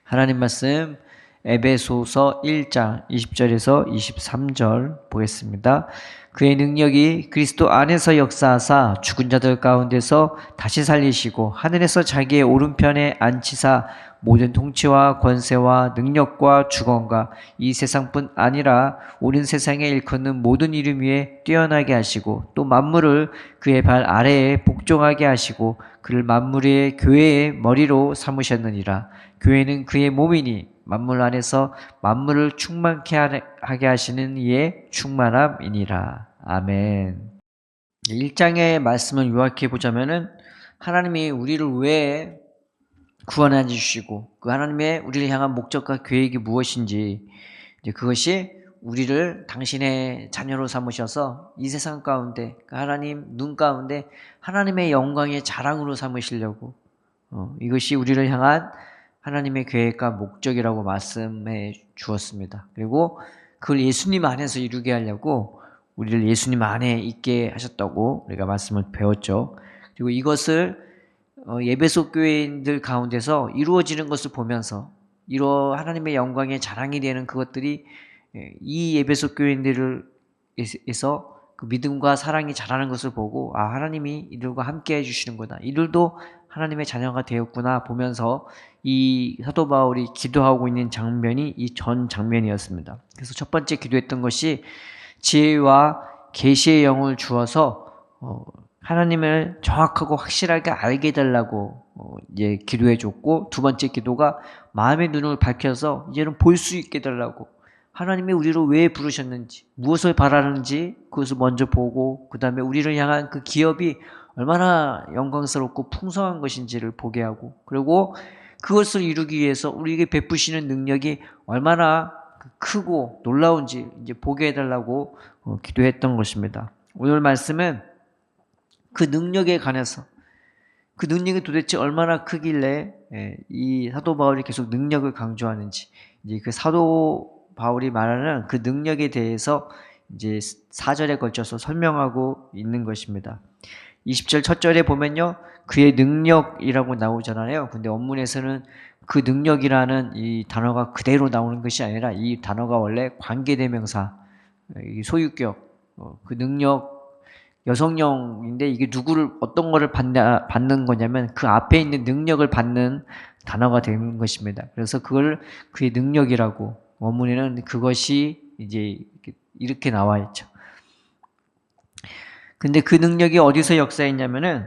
하나님 말씀 에베소서 1장 20절에서 23절 보겠습니다. 그의 능력이 그리스도 안에서 역사하사 죽은 자들 가운데서 다시 살리시고 하늘에서 자기의 오른편에 앉히사 모든 통치와 권세와 능력과 주권과 이 세상뿐 아니라 온 세상에 일컫는 모든 이름 위에 뛰어나게 하시고 또 만물을 그의 발 아래에 복종하게 하시고 그를 만물의 교회의 머리로 삼으셨느니라. 교회는 그의 몸이니 만물 안에서 만물을 충만케 하게 하시는 이의 충만함이니라. 아멘. 1장의 말씀을 요약해 보자면은 하나님이 우리를 왜 구원해 주시고 그 하나님의 우리를 향한 목적과 계획이 무엇인지 이제 그것이 우리를 당신의 자녀로 삼으셔서 이 세상 가운데 하나님 눈 가운데 하나님의 영광의 자랑으로 삼으시려고 이것이 우리를 향한 하나님의 계획과 목적이라고 말씀해 주었습니다. 그리고 그걸 예수님 안에서 이루게 하려고 우리를 예수님 안에 있게 하셨다고 우리가 말씀을 배웠죠. 그리고 이것을 예배소 교회인들 가운데서 이루어지는 것을 보면서 하나님의 영광의 자랑이 되는 그것들이 이 예배소 교회인들에서 그 믿음과 사랑이 자라는 것을 보고 하나님이 이들과 함께 해주시는구나, 이들도 하나님의 자녀가 되었구나 보면서 이 사도 바울이 기도하고 있는 장면이 이 전 장면이었습니다. 그래서 첫 번째 기도했던 것이 지혜와 계시의 영을 주어서 하나님을 정확하고 확실하게 알게 해달라고 이제 기도해 줬고, 두 번째 기도가 마음의 눈을 밝혀서 이제는 볼 수 있게 해달라고, 하나님이 우리를 왜 부르셨는지, 무엇을 바라는지 그것을 먼저 보고 그 다음에 우리를 향한 그 기업이 얼마나 영광스럽고 풍성한 것인지를 보게 하고, 그리고 그것을 이루기 위해서 우리에게 베푸시는 능력이 얼마나 크고 놀라운지 이제 보게 해달라고 기도했던 것입니다. 오늘 말씀은 그 능력에 관해서, 그 능력이 도대체 얼마나 크길래 이 사도 바울이 계속 능력을 강조하는지, 이제 그 사도 바울이 말하는 그 능력에 대해서 이제 4절에 걸쳐서 설명하고 있는 것입니다. 20절 첫 절에 보면요, 그의 능력이라고 나오잖아요. 근데 원문에서는 그 능력이라는 이 단어가 그대로 나오는 것이 아니라 이 단어가 원래 관계대명사, 소유격, 그 능력, 여성형인데 이게 누구를, 어떤 거를 받는 거냐면 그 앞에 있는 능력을 받는 단어가 되는 것입니다. 그래서 그걸 그의 능력이라고, 원문에는 그것이 이제 이렇게 나와 있죠. 근데 그 능력이 어디서 역사했냐면은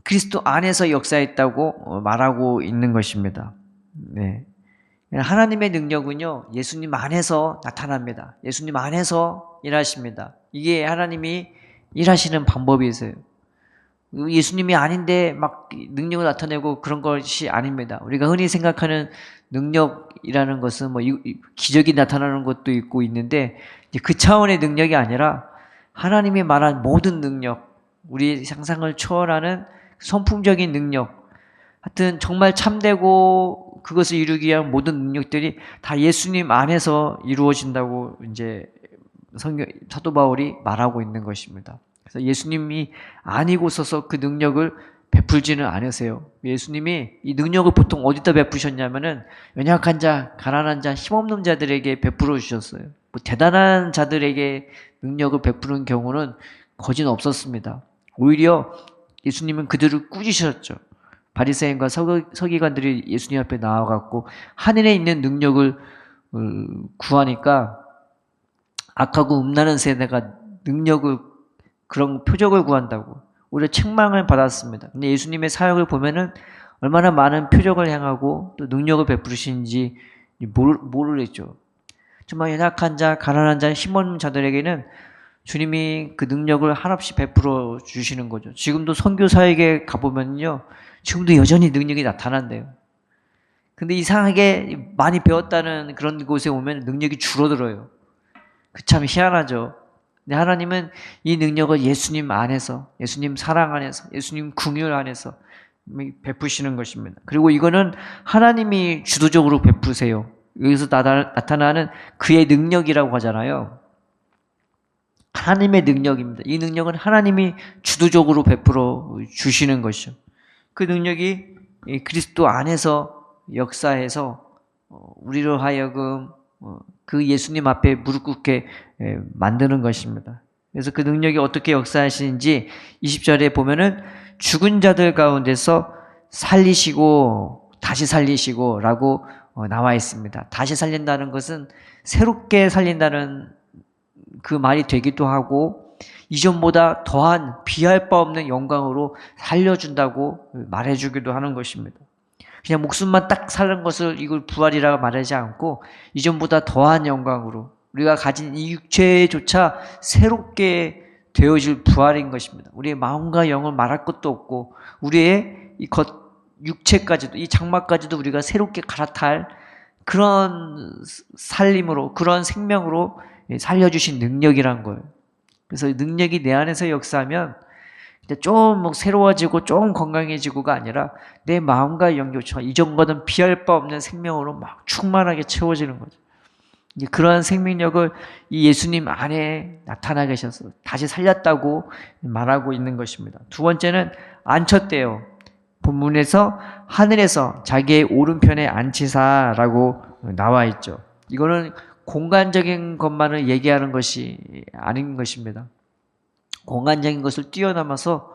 그리스도 안에서 역사했다고 말하고 있는 것입니다. 네. 하나님의 능력은요, 예수님 안에서 나타납니다. 예수님 안에서 일하십니다. 이게 하나님이 일하시는 방법이세요. 예수님이 아닌데 막 능력을 나타내고 그런 것이 아닙니다. 우리가 흔히 생각하는 능력이라는 것은 뭐 기적이 나타나는 것도 있고 있는데, 그 차원의 능력이 아니라 하나님이 말한 모든 능력, 우리 상상을 초월하는 선풍적인 능력, 하여튼 정말 참되고 그것을 이루기 위한 모든 능력들이 다 예수님 안에서 이루어진다고 이제 사도 바울이 말하고 있는 것입니다. 그래서 예수님이 아니고서서 그 능력을 베풀지는 않으세요. 예수님이 이 능력을 보통 어디다 베푸셨냐면은 연약한 자, 가난한 자, 힘없는 자들에게 베풀어 주셨어요. 뭐 대단한 자들에게 능력을 베푸는 경우는 거진 없었습니다. 오히려 예수님은 그들을 꾸짖으셨죠. 바리새인과 서기관들이 예수님 앞에 나와갖고 하늘에 있는 능력을 구하니까 악하고 음란한 세대가 능력을, 그런 표적을 구한다고 오히려 책망을 받았습니다. 근데 예수님의 사역을 보면은 얼마나 많은 표적을 행하고 또 능력을 베푸시는지 모르겠죠. 정말 연약한 자, 가난한 자, 힘없는 자들에게는 주님이 그 능력을 한없이 베풀어 주시는 거죠. 지금도 선교 사역에 가보면요, 지금도 여전히 능력이 나타난대요. 근데 이상하게 많이 배웠다는 그런 곳에 오면 능력이 줄어들어요. 그 참 희한하죠. 근데 하나님은 이 능력을 예수님 안에서, 예수님 사랑 안에서, 예수님 긍휼 안에서 베푸시는 것입니다. 그리고 이거는 하나님이 주도적으로 베푸세요. 여기서 나타나는 그의 능력이라고 하잖아요. 하나님의 능력입니다. 이 능력은 하나님이 주도적으로 베풀어 주시는 것이죠. 그 능력이 이 그리스도 안에서 역사해서 우리로 하여금 그 예수님 앞에 무릎 꿇게 만드는 것입니다. 그래서 그 능력이 어떻게 역사하시는지 20절에 보면은 죽은 자들 가운데서 살리시고 다시 살리시고 라고 나와 있습니다. 다시 살린다는 것은 새롭게 살린다는 그 말이 되기도 하고 이전보다 더한 비할 바 없는 영광으로 살려준다고 말해주기도 하는 것입니다. 그냥 목숨만 딱 살은 것을 이걸 부활이라고 말하지 않고 이전보다 더한 영광으로 우리가 가진 이 육체조차 새롭게 되어질 부활인 것입니다. 우리의 마음과 영을 말할 것도 없고 우리의 이 육체까지도 이 장막까지도 우리가 새롭게 갈아탈 그런 살림으로 그런 생명으로 살려주신 능력이란 거예요. 그래서 능력이 내 안에서 역사하면 좀 새로워지고 좀 건강해지고가 아니라 내 마음과 영조차 이전과는 비할 바 없는 생명으로 막 충만하게 채워지는 거죠. 그러한 생명력을 이 예수님 안에 나타나 계셔서 다시 살렸다고 말하고 있는 것입니다. 두 번째는 앉혔대요. 본문에서 하늘에서 자기의 오른편에 앉히사라고 나와 있죠. 이거는 공간적인 것만을 얘기하는 것이 아닌 것입니다. 공간적인 것을 뛰어넘어서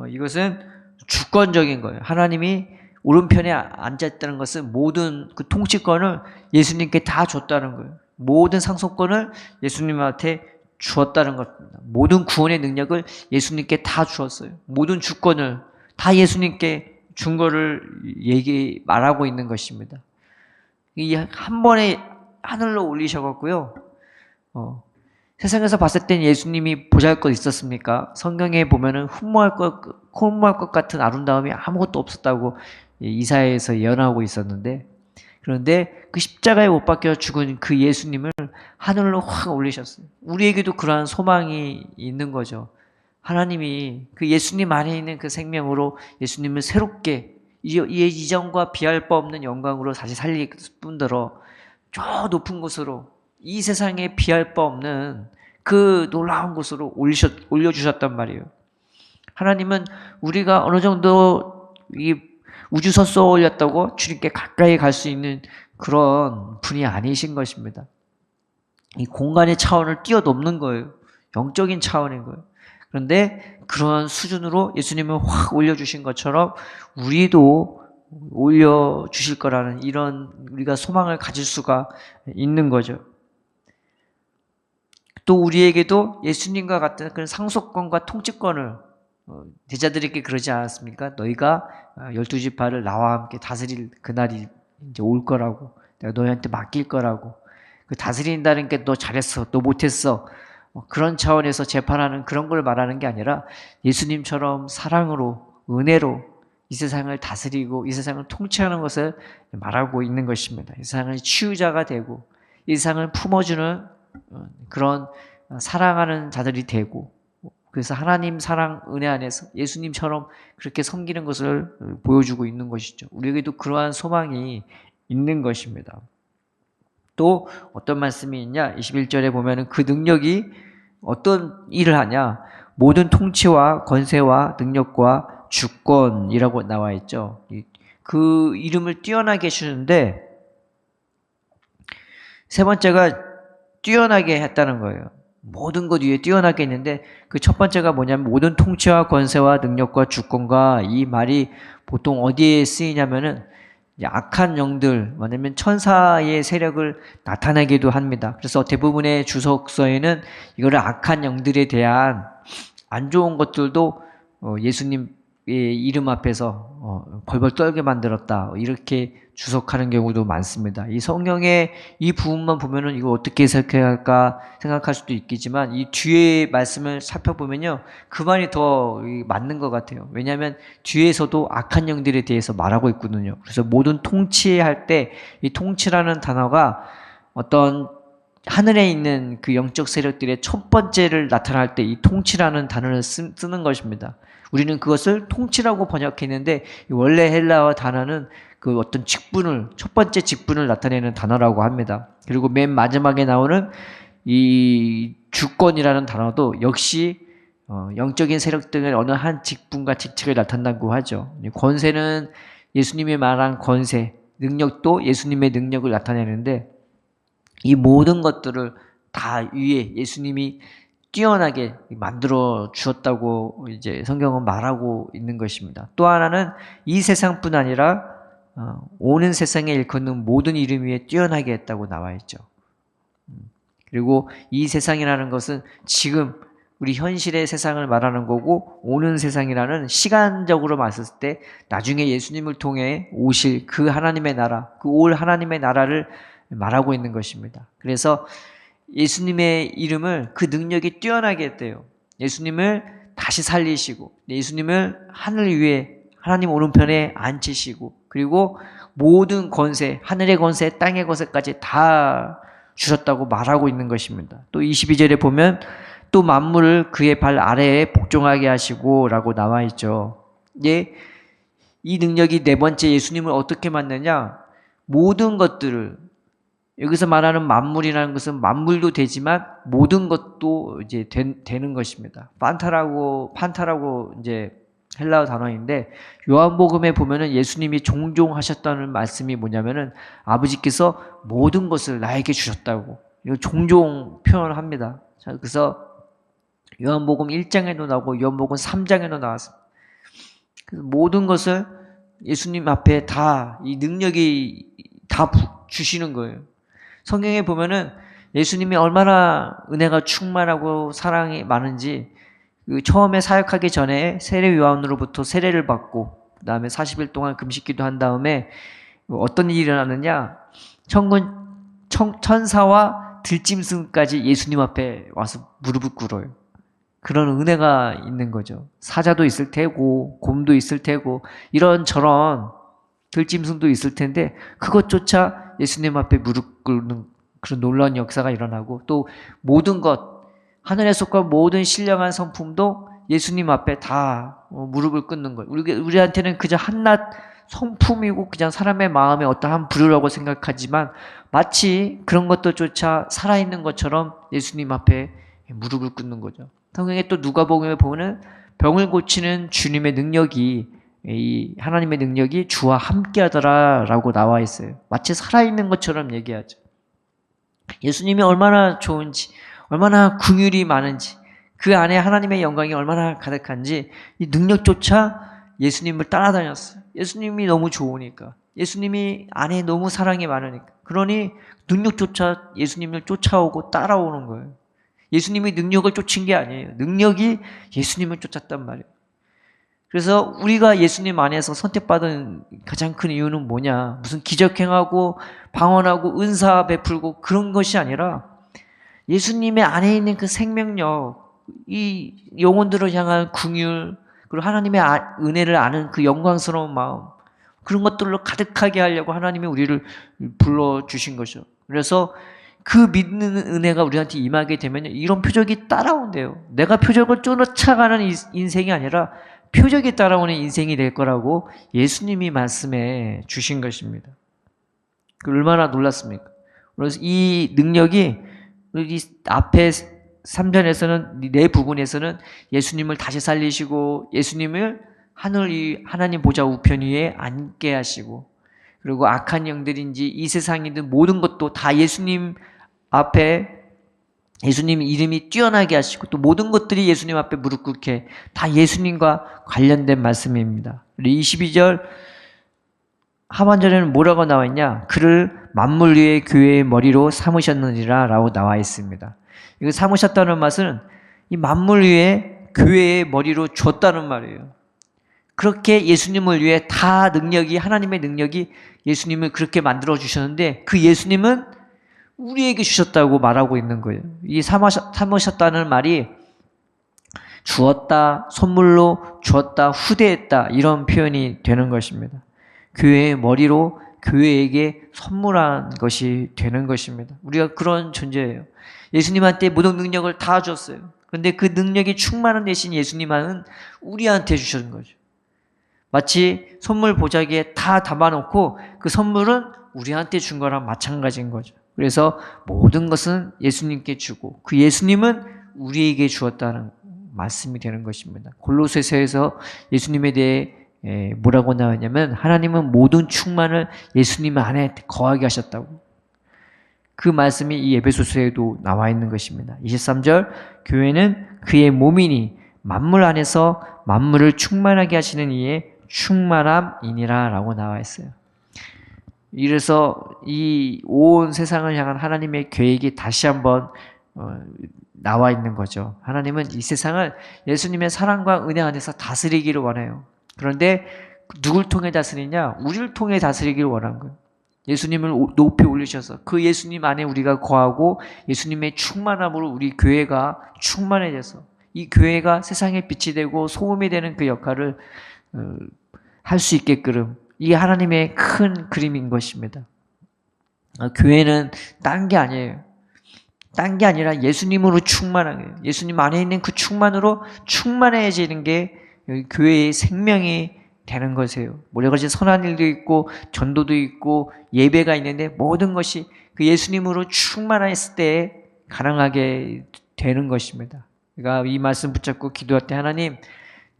이것은 주권적인 거예요. 하나님이 오른편에 앉았다는 것은 모든 그 통치권을 예수님께 다 줬다는 거예요. 모든 상속권을 예수님한테 주었다는 것입니다. 모든 구원의 능력을 예수님께 다 주었어요. 모든 주권을 다 예수님께 준 거를 말하고 있는 것입니다. 이 한 번에 하늘로 올리셔갖고요. 세상에서 봤을 땐 예수님이 보잘것 있었습니까? 성경에 보면은 흠모할 것 같은 아름다움이 아무것도 없었다고 이사야에서 예언하고 있었는데, 그런데 그 십자가에 못 박혀 죽은 그 예수님을 하늘로 확 올리셨어요. 우리에게도 그러한 소망이 있는 거죠. 하나님이 그 예수님 안에 있는 그 생명으로 예수님을 새롭게 이전과 비할 바 없는 영광으로 다시 살릴 뿐더러 저 높은 곳으로 이 세상에 비할 바 없는 그 놀라운 곳으로 올려주셨단 말이에요. 하나님은 우리가 어느 정도 이 우주선 쏘아 올렸다고 주님께 가까이 갈 수 있는 그런 분이 아니신 것입니다. 이 공간의 차원을 뛰어넘는 거예요. 영적인 차원인 거예요. 그런데 그런 수준으로 예수님을 확 올려주신 것처럼 우리도 올려주실 거라는 이런 우리가 소망을 가질 수가 있는 거죠. 또 우리에게도 예수님과 같은 그런 상속권과 통치권을 제자들에게 그러지 않았습니까? 너희가 12지파를 나와 함께 다스릴 그날이 이제 올 거라고, 내가 너희한테 맡길 거라고, 그 다스린다는 게 너 잘했어, 너 못했어, 그런 차원에서 재판하는 그런 걸 말하는 게 아니라 예수님처럼 사랑으로, 은혜로 이 세상을 다스리고 이 세상을 통치하는 것을 말하고 있는 것입니다. 이 세상의 치유자가 되고 이 세상을 품어주는 그런 사랑하는 자들이 되고, 그래서 하나님 사랑 은혜 안에서 예수님처럼 그렇게 섬기는 것을 보여주고 있는 것이죠. 우리에게도 그러한 소망이 있는 것입니다. 또 어떤 말씀이 있냐? 21절에 보면은 그 능력이 어떤 일을 하냐? 모든 통치와 권세와 능력과 주권이라고 나와 있죠. 그 이름을 뛰어나게 해주는데 세 번째가 뛰어나게 했다는 거예요. 모든 것 위에 뛰어나게 했는데 그 첫 번째가 뭐냐면 모든 통치와 권세와 능력과 주권과, 이 말이 보통 어디에 쓰이냐면은 악한 영들, 아니면 천사의 세력을 나타내기도 합니다. 그래서 대부분의 주석서에는 이거를 악한 영들에 대한 안 좋은 것들도 예수님의 이름 앞에서 벌벌 떨게 만들었다, 이렇게 주석하는 경우도 많습니다. 이 성경의 이 부분만 보면은 이거 어떻게 해석해야 할까 생각할 수도 있겠지만 이 뒤에 말씀을 살펴보면요, 그 말이 더 맞는 것 같아요. 왜냐하면 뒤에서도 악한 영들에 대해서 말하고 있거든요. 그래서 모든 통치할 때 이 통치라는 단어가 어떤 하늘에 있는 그 영적 세력들의 첫 번째를 나타날 때 이 통치라는 단어를 쓰는 것입니다. 우리는 그것을 통치라고 번역했는데 원래 헬라어 단어는 그 어떤 직분을, 첫 번째 직분을 나타내는 단어라고 합니다. 그리고 맨 마지막에 나오는 이 주권이라는 단어도 역시 영적인 세력 등의 어느 한 직분과 직책을 나타낸다고 하죠. 권세는 예수님이 말한 권세, 능력도 예수님의 능력을 나타내는데 이 모든 것들을 다 위에 예수님이 뛰어나게 만들어 주었다고 이제 성경은 말하고 있는 것입니다. 또 하나는 이 세상뿐 아니라 오는 세상에 일컫는 모든 이름 위에 뛰어나게 했다고 나와 있죠. 그리고 이 세상이라는 것은 지금 우리 현실의 세상을 말하는 거고 오는 세상이라는 시간적으로 봤을 때 나중에 예수님을 통해 오실 그 하나님의 나라, 그 올 하나님의 나라를 말하고 있는 것입니다. 그래서 예수님의 이름을 그 능력이 뛰어나게 했대요. 예수님을 다시 살리시고 예수님을 하늘 위에 하나님 오른편에 앉히시고 그리고 모든 권세, 하늘의 권세, 땅의 권세까지 다 주셨다고 말하고 있는 것입니다. 또 22절에 보면 또 만물을 그의 발 아래에 복종하게 하시고 라고 나와 있죠. 예, 이 능력이 네 번째 예수님을 어떻게 만드냐? 모든 것들을 여기서 말하는 만물이라는 것은 만물도 되지만 모든 것도 이제 되는 것입니다. 판타라고 이제 헬라어 단어인데 요한복음에 보면은 예수님이 종종 하셨다는 말씀이 뭐냐면은 아버지께서 모든 것을 나에게 주셨다고 이거 종종 표현합니다. 자, 그래서 요한복음 1장에도 나오고 요한복음 3장에도 나왔습니다. 그래서 모든 것을 예수님 앞에 다 이 능력이 다 주시는 거예요. 성경에 보면은 예수님이 얼마나 은혜가 충만하고 사랑이 많은지 처음에 사역하기 전에 세례 요한으로부터 세례를 받고 그 다음에 40일 동안 금식기도 한 다음에 어떤 일이 일어나느냐 천사와 들짐승까지 예수님 앞에 와서 무릎을 꿇어요. 그런 은혜가 있는 거죠. 사자도 있을 테고 곰도 있을 테고 이런저런 들짐승도 있을 텐데 그것조차 예수님 앞에 무릎 꿇는 그런 놀라운 역사가 일어나고 또 모든 것 하늘에 속한 모든 신령한 성품도 예수님 앞에 다 무릎을 꿇는 거예요. 우리한테는 그저 한낱 성품이고 그냥 사람의 마음에 어떠한 부류라고 생각하지만 마치 그런 것들조차 살아있는 것처럼 예수님 앞에 무릎을 꿇는 거죠. 성경에 또 누가복음에 보면 병을 고치는 주님의 능력이 이 하나님의 능력이 주와 함께하더라라고 나와 있어요. 마치 살아있는 것처럼 얘기하죠. 예수님이 얼마나 좋은지, 얼마나 긍휼이 많은지, 그 안에 하나님의 영광이 얼마나 가득한지 이 능력조차 예수님을 따라다녔어요. 예수님이 너무 좋으니까, 예수님이 안에 너무 사랑이 많으니까. 그러니 능력조차 예수님을 쫓아오고 따라오는 거예요. 예수님이 능력을 쫓은 게 아니에요. 능력이 예수님을 쫓았단 말이에요. 그래서 우리가 예수님 안에서 선택받은 가장 큰 이유는 뭐냐? 무슨 기적 행하고 방언하고 은사 베풀고 그런 것이 아니라 예수님의 안에 있는 그 생명력, 이 영혼들을 향한 긍휼, 그리고 하나님의 은혜를 아는 그 영광스러운 마음, 그런 것들로 가득하게 하려고 하나님이 우리를 불러주신 거죠. 그래서 그 믿는 은혜가 우리한테 임하게 되면 이런 표적이 따라온대요. 내가 표적을 쫓아가는 인생이 아니라 표적이 따라오는 인생이 될 거라고 예수님이 말씀해 주신 것입니다. 얼마나 놀랐습니까? 그래서 이 능력이 이 앞에 3절에서는 네 부분에서는 예수님을 다시 살리시고 예수님을 하나님 보좌 우편 위에 앉게 하시고 그리고 악한 영들인지 이 세상이든 모든 것도 다 예수님 앞에 예수님 이름이 뛰어나게 하시고 또 모든 것들이 예수님 앞에 무릎 꿇게 다 예수님과 관련된 말씀입니다. 22절 하반절에는 뭐라고 나와 있냐? 그를 만물 위의 교회의 머리로 삼으셨느니라 라고 나와 있습니다. 이거 삼으셨다는 말은 이 만물 위에 교회의 머리로 줬다는 말이에요. 그렇게 예수님을 위해 다 능력이 하나님의 능력이 예수님을 그렇게 만들어 주셨는데 그 예수님은 우리에게 주셨다고 말하고 있는 거예요. 이 삼으셨다는 말이 주었다, 선물로 주었다, 후대했다 이런 표현이 되는 것입니다. 교회의 머리로 교회에게 선물한 것이 되는 것입니다. 우리가 그런 존재예요. 예수님한테 모든 능력을 다 줬어요. 그런데 그 능력이 충만한 대신 예수님은 우리한테 주신 거죠. 마치 선물 보자기에 다 담아놓고 그 선물은 우리한테 준 거랑 마찬가지인 거죠. 그래서 모든 것은 예수님께 주고 그 예수님은 우리에게 주었다는 말씀이 되는 것입니다. 골로새서에서 예수님에 대해 뭐라고 나왔냐면 하나님은 모든 충만을 예수님 안에 거하게 하셨다고. 그 말씀이 이 에베소서에도 나와 있는 것입니다. 23절 교회는 그의 몸이니 만물 안에서 만물을 충만하게 하시는 이의 충만함이니라 라고 나와 있어요. 이래서 이 온 세상을 향한 하나님의 계획이 다시 한번 나와 있는 거죠. 하나님은 이 세상을 예수님의 사랑과 은혜 안에서 다스리기를 원해요. 그런데 누굴 통해 다스리냐? 우리를 통해 다스리기를 원한 거예요. 예수님을 높이 올리셔서 그 예수님 안에 우리가 거하고 예수님의 충만함으로 우리 교회가 충만해져서 이 교회가 세상의 빛이 되고 소금이 되는 그 역할을 할 수 있게끔 이게 하나님의 큰 그림인 것입니다. 교회는 딴 게 아니에요. 딴 게 아니라 예수님으로 충만한 거예요. 예수님 안에 있는 그 충만으로 충만해지는 게 교회의 생명이 되는 것이에요. 여러 가지 선한 일도 있고 전도도 있고 예배가 있는데 모든 것이 그 예수님으로 충만했을 때 가능하게 되는 것입니다. 그러니까 이 말씀 붙잡고 기도할 때 하나님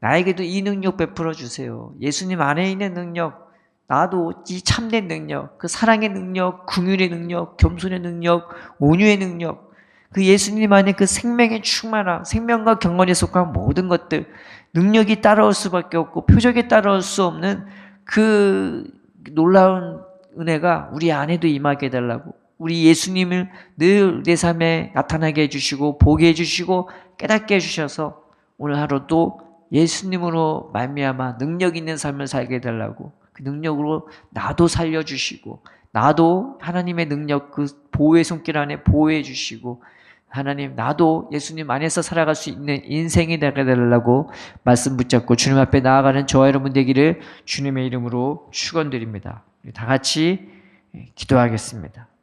나에게도 이 능력 베풀어 주세요. 예수님 안에 있는 능력, 나도 이 참된 능력, 그 사랑의 능력, 긍휼의 능력, 겸손의 능력, 온유의 능력, 그 예수님 안에 그 생명의 충만함, 생명과 경건에 속한 모든 것들, 능력이 따라올 수밖에 없고 표적에 따라올 수 없는 그 놀라운 은혜가 우리 안에도 임하게 해달라고, 우리 예수님을 늘 내 삶에 나타나게 해주시고 보게 해주시고 깨닫게 해주셔서 오늘 하루도 예수님으로 말미암아 능력 있는 삶을 살게 해달라고, 그 능력으로 나도 살려주시고 나도 하나님의 능력 그 보호의 손길 안에 보호해 주시고 하나님 나도 예수님 안에서 살아갈 수 있는 인생이 되게 해달라고 말씀 붙잡고 주님 앞에 나아가는 저와 여러분 되기를 주님의 이름으로 축원드립니다. 다 같이 기도하겠습니다.